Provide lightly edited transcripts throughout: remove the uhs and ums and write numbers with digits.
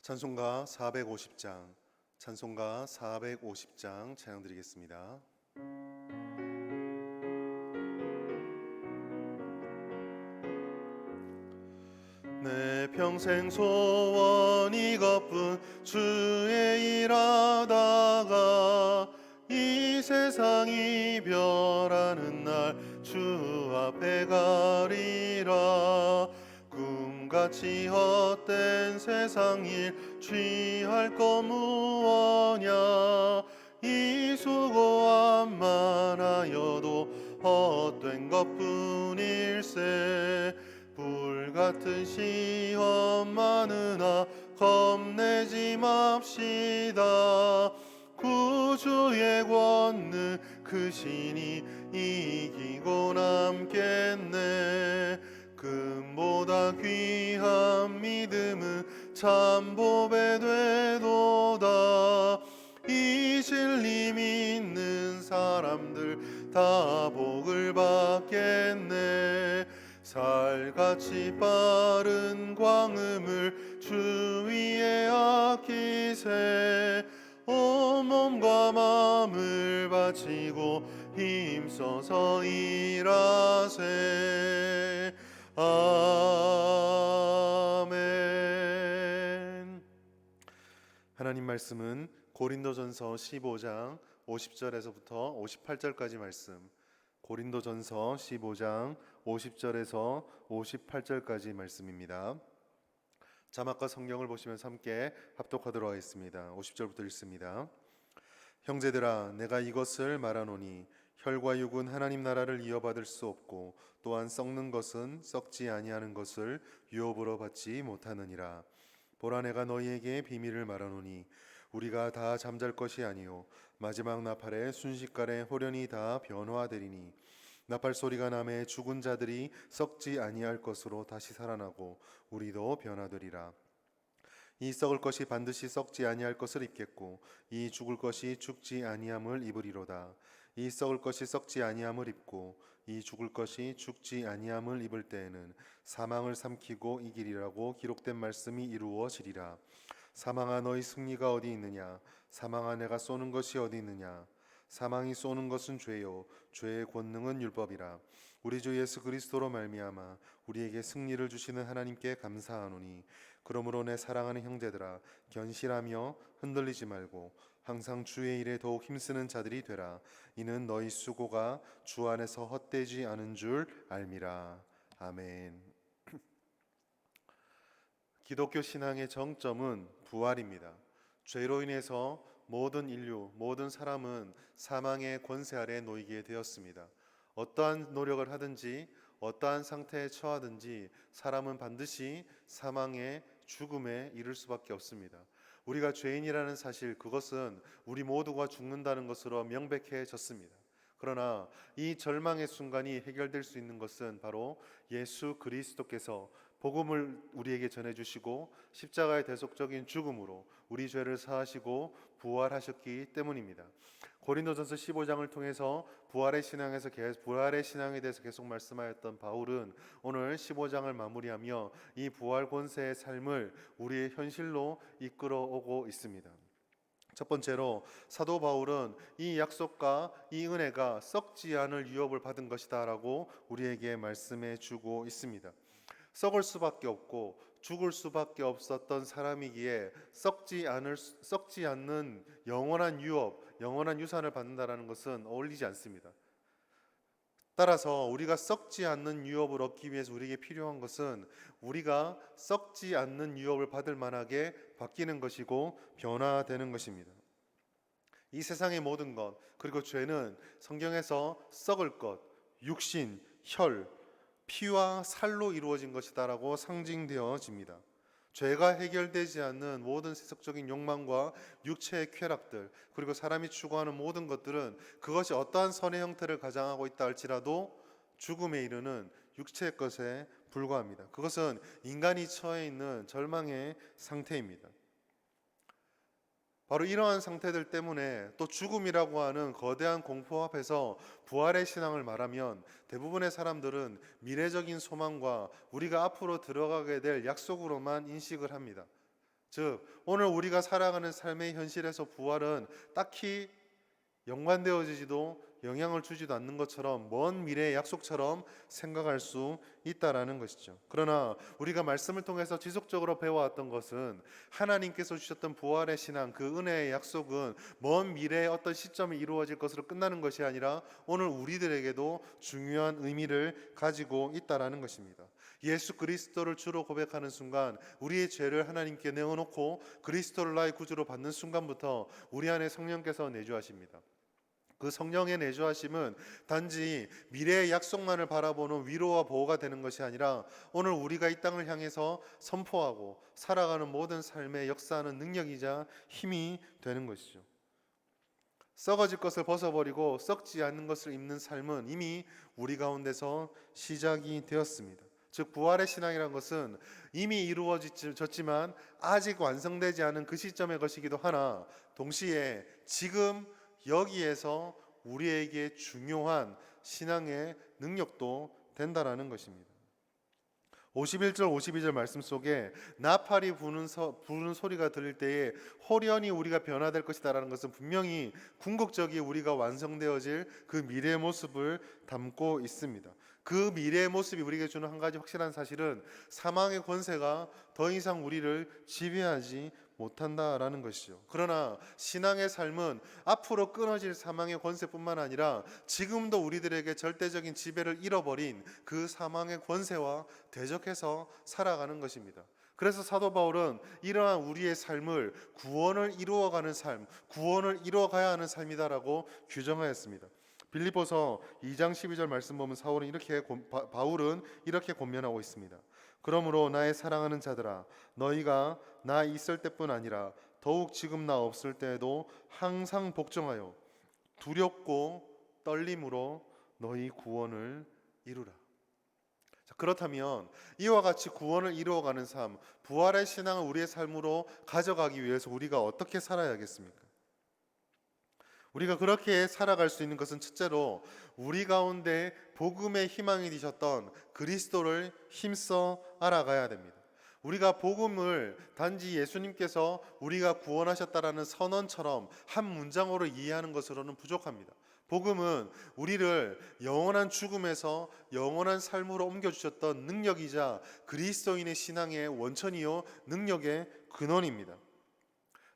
찬송가 450장, 찬송가 450장 찬양 드리겠습니다. 내 평생 소원 이것뿐 주의 일하다가 이 세상 이별하는 날 주 앞에 가리라. 꿈같이 헛된 세상 일 취할 것 무엇냐. 이 수고함만 하여도 헛된 것뿐일세. 불같은 시험 많으나 겁내지 맙시다. 구주의 권능 크시니 이기고 남겠네. 금보다 귀한 믿음은 참 보배 되도다. 이 진리 믿는 사람들 다 복을 받겠네. 살같이 빠른 광음을 주 위에 아끼세. 온 몸과 마음을 바치고 힘써서 일하세. 아멘. 하나님 말씀은 고린도전서 15장 50절에서부터 58절까지 말씀, 고린도전서 15장 50절에서 58절까지 말씀입니다. 자막과 성경을 보시면서 함께 합독하도록 하겠습니다. 50절부터 읽습니다. 형제들아, 내가 이것을 말하노니 혈과 육은 하나님 나라를 이어받을 수 없고 또한 썩는 것은 썩지 아니하는 것을 유업으로 받지 못하느니라. 보라, 내가 너희에게 비밀을 말하노니 우리가 다 잠잘 것이 아니요 마지막 나팔에 순식간에 호련히 다 변화되리니 나팔 소리가 나매 죽은 자들이 썩지 아니할 것으로 다시 살아나고 우리도 변화되리라. 이 썩을 것이 반드시 썩지 아니할 것을 입겠고 이 죽을 것이 죽지 아니함을 입으리로다. 이 썩을 것이 썩지 아니함을 입고 이 죽을 것이 죽지 아니함을 입을 때에는 사망을 삼키고 이기리라고 기록된 말씀이 이루어지리라. 사망아, 너희 승리가 어디 있느냐? 사망아, 내가 쏘는 것이 어디 있느냐? 사망이 쏘는 것은 죄요 죄의 권능은 율법이라. 우리 주 예수 그리스도로 말미암아 우리에게 승리를 주시는 하나님께 감사하노니 그러므로 내 사랑하는 형제들아, 견실하며 흔들리지 말고 항상 주의 일에 더욱 힘쓰는 자들이 되라. 이는 너희 수고가 주 안에서 헛되지 않은 줄 알미라. 아멘. 기독교 신앙의 정점은 부활입니다. 죄로 인해서 모든 인류, 모든 사람은 사망의 권세 아래 놓이게 되었습니다. 어떠한 노력을 하든지 어떠한 상태에 처하든지 사람은 반드시 사망의 죽음에 이를 수밖에 없습니다. 우리가 죄인이라는 사실, 그것은 우리 모두가 죽는다는 것으로 명백해졌습니다. 그러나 이 절망의 순간이 해결될 수 있는 것은 바로 예수 그리스도께서 복음을 우리에게 전해주시고 십자가의 대속적인 죽음으로 우리 죄를 사하시고 부활하셨기 때문입니다. 고린도전서 15장을 통해서 부활의 신앙에 대해서 계속 말씀하였던 바울은 오늘 15장을 마무리하며 이 부활 권세의 삶을 우리의 현실로 이끌어 오고 있습니다. 첫 번째로 사도 바울은 이 약속과 이 은혜가 썩지 않을 유업을 받은 것이다 라고 우리에게 말씀해 주고 있습니다. 썩을 수밖에 없고 죽을 수밖에 없었던 사람이기에 썩지 않는 영원한 유업, 영원한 유산을 받는다는 것은 어울리지 않습니다. 따라서 우리가 썩지 않는 유업을 얻기 위해서 우리에게 필요한 것은 우리가 썩지 않는 유업을 받을 만하게 바뀌는 것이고 변화되는 것입니다. 이 세상의 모든 것, 그리고 죄는 성경에서 썩을 것, 육신, 혈, 피와 살로 이루어진 것이다라고 상징되어집니다. 죄가 해결되지 않는 모든 세속적인 욕망과 육체의 쾌락들, 그리고 사람이 추구하는 모든 것들은 그것이 어떠한 선의 형태를 가장하고 있다 할지라도 죽음에 이르는 육체의 것에 불과합니다. 그것은 인간이 처해 있는 절망의 상태입니다. 바로 이러한 상태들 때문에 또 죽음이라고 하는 거대한 공포 앞에서 부활의 신앙을 말하면 대부분의 사람들은 미래적인 소망과 우리가 앞으로 들어가게 될 약속으로만 인식을 합니다. 즉 오늘 우리가 살아가는 삶의 현실에서 부활은 딱히 연관되어지지도 영향을 주지도 않는 것처럼 먼 미래의 약속처럼 생각할 수 있다라는 것이죠. 그러나 우리가 말씀을 통해서 지속적으로 배워왔던 것은 하나님께서 주셨던 부활의 신앙, 그 은혜의 약속은 먼 미래의 어떤 시점에 이루어질 것으로 끝나는 것이 아니라 오늘 우리들에게도 중요한 의미를 가지고 있다라는 것입니다. 예수 그리스도를 주로 고백하는 순간 우리의 죄를 하나님께 내어놓고 그리스도를 나의 구주로 받는 순간부터 우리 안에 성령께서 내주하십니다. 그 성령의 내주하심은 단지 미래의 약속만을 바라보는 위로와 보호가 되는 것이 아니라 오늘 우리가 이 땅을 향해서 선포하고 살아가는 모든 삶에 역사하는 능력이자 힘이 되는 것이죠. 썩어질 것을 벗어버리고 썩지 않는 것을 입는 삶은 이미 우리 가운데서 시작이 되었습니다. 즉 부활의 신앙이라는 것은 이미 이루어졌지만 아직 완성되지 않은 그 시점의 것이기도 하나 동시에 지금 여기에서 우리에게 중요한 신앙의 능력도 된다라는 것입니다. 51절 52절 말씀 속에 나팔이 부는 소리가 들릴 때에 호련히 우리가 변화될 것이다라는 것은 분명히 궁극적이 우리가 완성되어질 그 미래의 모습을 담고 있습니다. 그 미래의 모습이 우리에게 주는 한 가지 확실한 사실은 사망의 권세가 더 이상 우리를 지배하지 못한다라는 것이죠. 그러나 신앙의 삶은 앞으로 끊어질 사망의 권세뿐만 아니라 지금도 우리들에게 절대적인 지배를 잃어버린 그 사망의 권세와 대적해서 살아가는 것입니다. 그래서 사도 바울은 이러한 우리의 삶을 구원을 이루어가는 삶, 구원을 이루어가야 하는 삶이다라고 규정하였습니다. 빌립보서 2장 12절 말씀 보면 바울은 이렇게 권면하고 있습니다. 그러므로 나의 사랑하는 자들아 너희가 나 있을 때뿐 아니라 더욱 지금 나 없을 때에도 항상 복종하여 두렵고 떨림으로 너희 구원을 이루라. 자, 그렇다면 이와 같이 구원을 이루어가는 삶, 부활의 신앙을 우리의 삶으로 가져가기 위해서 우리가 어떻게 살아야겠습니까? 우리가 그렇게 살아갈 수 있는 것은 첫째로 우리 가운데 복음의 희망이 되셨던 그리스도를 힘써 알아가야 됩니다. 우리가 복음을 단지 예수님께서 우리가 구원하셨다라는 선언처럼 한 문장으로 이해하는 것으로는 부족합니다. 복음은 우리를 영원한 죽음에서 영원한 삶으로 옮겨주셨던 능력이자 그리스도인의 신앙의 원천이요 능력의 근원입니다.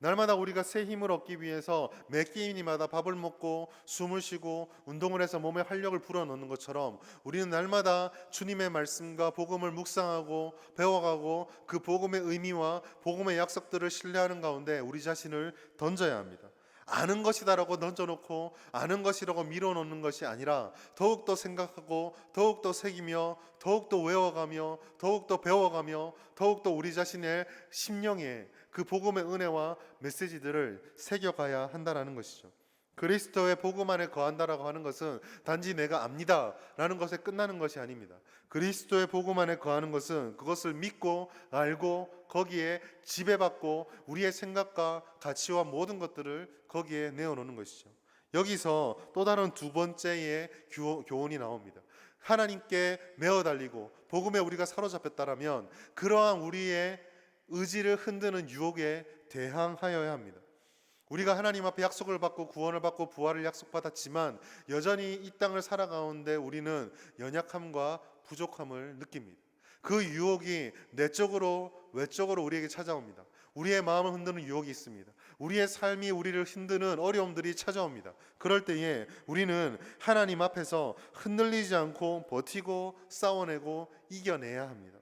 날마다 우리가 새 힘을 얻기 위해서 매 끼니마다 밥을 먹고 숨을 쉬고 운동을 해서 몸에 활력을 불어넣는 것처럼 우리는 날마다 주님의 말씀과 복음을 묵상하고 배워가고 그 복음의 의미와 복음의 약속들을 신뢰하는 가운데 우리 자신을 던져야 합니다. 아는 것이다라고 던져놓고 아는 것이라고 밀어놓는 것이 아니라 더욱더 생각하고 더욱더 새기며 더욱더 외워가며 더욱더 배워가며 더욱더 우리 자신의 심령에 그 복음의 은혜와 메시지들을 새겨가야 한다는 것이죠. 그리스도의 복음 안에 거한다라고 하는 것은 단지 내가 압니다라는 것에 끝나는 것이 아닙니다. 그리스도의 복음 안에 거하는 것은 그것을 믿고 알고 거기에 지배받고 우리의 생각과 가치와 모든 것들을 거기에 내어놓는 것이죠. 여기서 또 다른 두 번째의 교훈이 나옵니다. 하나님께 매어 달리고 복음에 우리가 사로잡혔다라면 그러한 우리의 의지를 흔드는 유혹에 대항하여야 합니다. 우리가 하나님 앞에 약속을 받고 구원을 받고 부활을 약속받았지만 여전히 이 땅을 살아가는데 우리는 연약함과 부족함을 느낍니다. 그 유혹이 내적으로 외적으로 우리에게 찾아옵니다. 우리의 마음을 흔드는 유혹이 있습니다. 우리의 삶이 우리를 흔드는 어려움들이 찾아옵니다. 그럴 때에 우리는 하나님 앞에서 흔들리지 않고 버티고 싸워내고 이겨내야 합니다.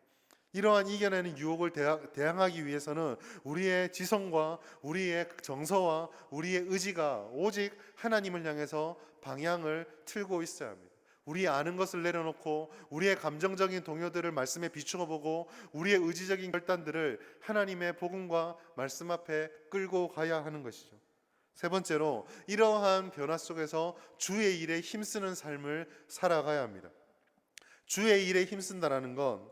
이러한 이겨내는 유혹을 대항하기 위해서는 우리의 지성과 우리의 정서와 우리의 의지가 오직 하나님을 향해서 방향을 틀고 있어야 합니다. 우리 아는 것을 내려놓고 우리의 감정적인 동요들을 말씀에 비추어 보고 우리의 의지적인 결단들을 하나님의 복음과 말씀 앞에 끌고 가야 하는 것이죠. 세 번째로 이러한 변화 속에서 주의 일에 힘쓰는 삶을 살아가야 합니다. 주의 일에 힘쓴다라는 건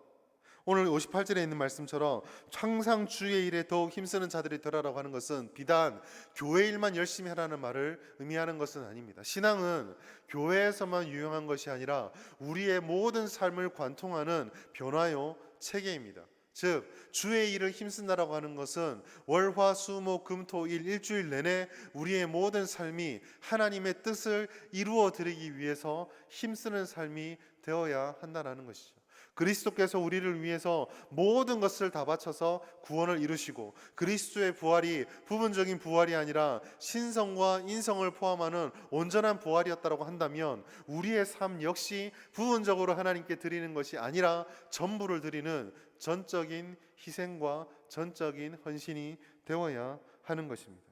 오늘 58절에 있는 말씀처럼 항상 주의 일에 더욱 힘쓰는 자들이 되라라고 하는 것은 비단 교회 일만 열심히 하라는 말을 의미하는 것은 아닙니다. 신앙은 교회에서만 유용한 것이 아니라 우리의 모든 삶을 관통하는 변화요 체계입니다. 즉 주의 일을 힘쓴다라고 하는 것은 월화수목금토일 일주일 내내 우리의 모든 삶이 하나님의 뜻을 이루어 드리기 위해서 힘쓰는 삶이 되어야 한다는 것이죠. 그리스도께서 우리를 위해서 모든 것을 다 바쳐서 구원을 이루시고, 그리스도의 부활이 부분적인 부활이 아니라 신성과 인성을 포함하는 온전한 부활이었다고 한다면, 우리의 삶 역시 부분적으로 하나님께 드리는 것이 아니라 전부를 드리는 전적인 희생과 전적인 헌신이 되어야 하는 것입니다.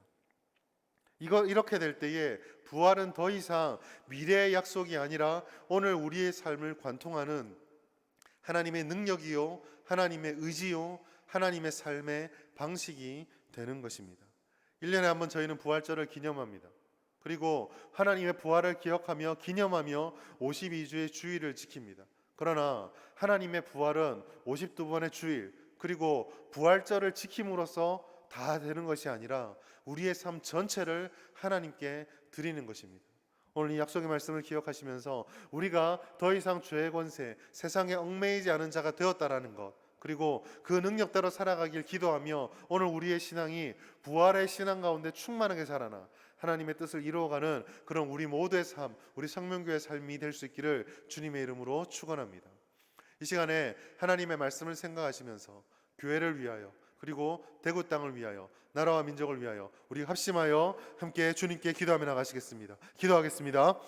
이렇게 될 때에 부활은 더 이상 미래의 약속이 아니라 오늘 우리의 삶을 관통하는 하나님의 능력이요, 하나님의 의지요, 하나님의 삶의 방식이 되는 것입니다. 1년에 한 번 저희는 부활절을 기념합니다. 그리고 하나님의 부활을 기억하며 기념하며 52주의 주일을 지킵니다. 그러나 하나님의 부활은 52번의 주일, 그리고 부활절을 지킴으로써 다 되는 것이 아니라 우리의 삶 전체를 하나님께 드리는 것입니다. 오늘 이 약속의 말씀을 기억하시면서 우리가 더 이상 죄의 권세, 세상에 얽매이지 않은 자가 되었다라는 것, 그리고 그 능력대로 살아가길 기도하며 오늘 우리의 신앙이 부활의 신앙 가운데 충만하게 자라나 하나님의 뜻을 이루어가는 그런 우리 모두의 삶, 우리 성명교회의 삶이 될 수 있기를 주님의 이름으로 축원합니다. 이 시간에 하나님의 말씀을 생각하시면서 교회를 위하여, 그리고 대구 땅을 위하여, 나라와 민족을 위하여 우리 합심하여 함께 주님께 기도하며 나가시겠습니다. 기도하겠습니다.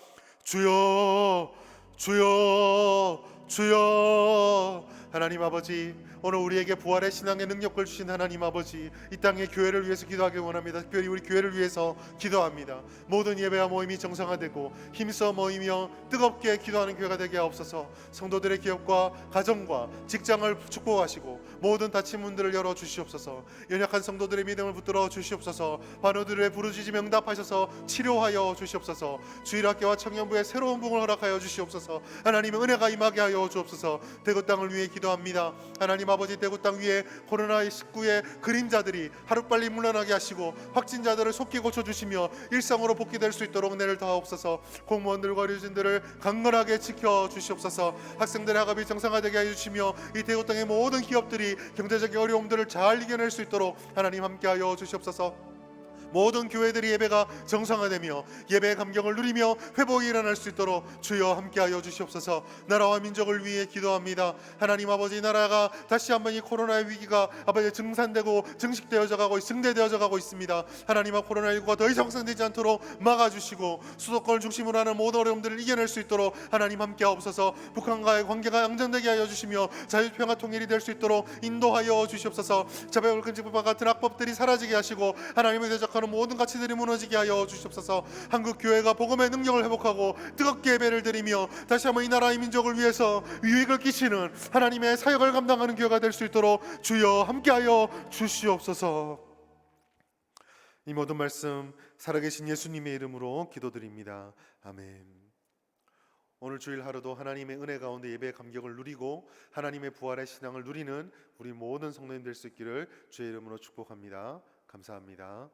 주여, 주여, 주여. 하나님 아버지, 오늘 우리에게 부활의 신앙의 능력을 주신 하나님 아버지, 이 땅의 교회를 위해서 기도하기 원합니다. 특별히 우리 교회를 위해서 기도합니다. 모든 예배와 모임이 정상화되고 힘써 모이며 뜨겁게 기도하는 교회가 되게 하옵소서. 성도들의 기업과 가정과 직장을 축복하시고 모든 닫힌 문들을 열어 주시옵소서. 연약한 성도들의 믿음을 붙들어 주시옵소서. 반우들의 부르짖음 응답하셔서 치료하여 주시옵소서. 주일학교와 청년부의 새로운 부흥을 허락하여 주시옵소서. 하나님의 은혜가 임하게 하여 주옵소서. 대구 땅을 위해 기도합니다. 하나님 아버지, 대구 땅 위에 코로나19의 그림자들이 하루빨리 물러나게 하시고 확진자들을 속히 고쳐주시며 일상으로 복귀될 수 있도록 은혜를 더하옵소서. 공무원들과 의료진들을 강건하게 지켜주시옵소서. 학생들의 학업이 정상화되게 해주시며 이 대구 땅의 모든 기업들이 경제적인 어려움들을 잘 이겨낼 수 있도록 하나님 함께하여 주시옵소서. 모든 교회들이 예배가 정상화되며 예배의 감격을 누리며 회복이 일어날 수 있도록 주여 함께하여 주시옵소서. 나라와 민족을 위해 기도합니다. 하나님 아버지, 나라가 다시 한번 이 코로나의 위기가 아버지 증산되고 증식되어져 가고 승대되어져 가고 있습니다. 하나님아, 코로나19가 더 이상 확산되지 않도록 막아주시고 수도권을 중심으로 하는 모든 어려움들을 이겨낼 수 있도록 하나님 함께하옵소서. 북한과의 관계가 안정되게 하여 주시며 자유평화 통일이 될 수 있도록 인도하여 주시옵소서. 자백을 금지법과 같은 악법들이 사라지게 하시고 하나님의 대적하는 모든 가치들이 무너지게 하여 주시옵소서. 한국 교회가 복음의 능력을 회복하고 뜨겁게 예배를 드리며 다시 한번 이 나라의 민족을 위해서 유익을 끼치는 하나님의 사역을 감당하는 교회가 될 수 있도록 주여 함께하여 주시옵소서. 이 모든 말씀 살아계신 예수님의 이름으로 기도드립니다. 아멘. 오늘 주일 하루도 하나님의 은혜 가운데 예배의 감격을 누리고 하나님의 부활의 신앙을 누리는 우리 모든 성도님 될 수 있기를 주의 이름으로 축복합니다. 감사합니다.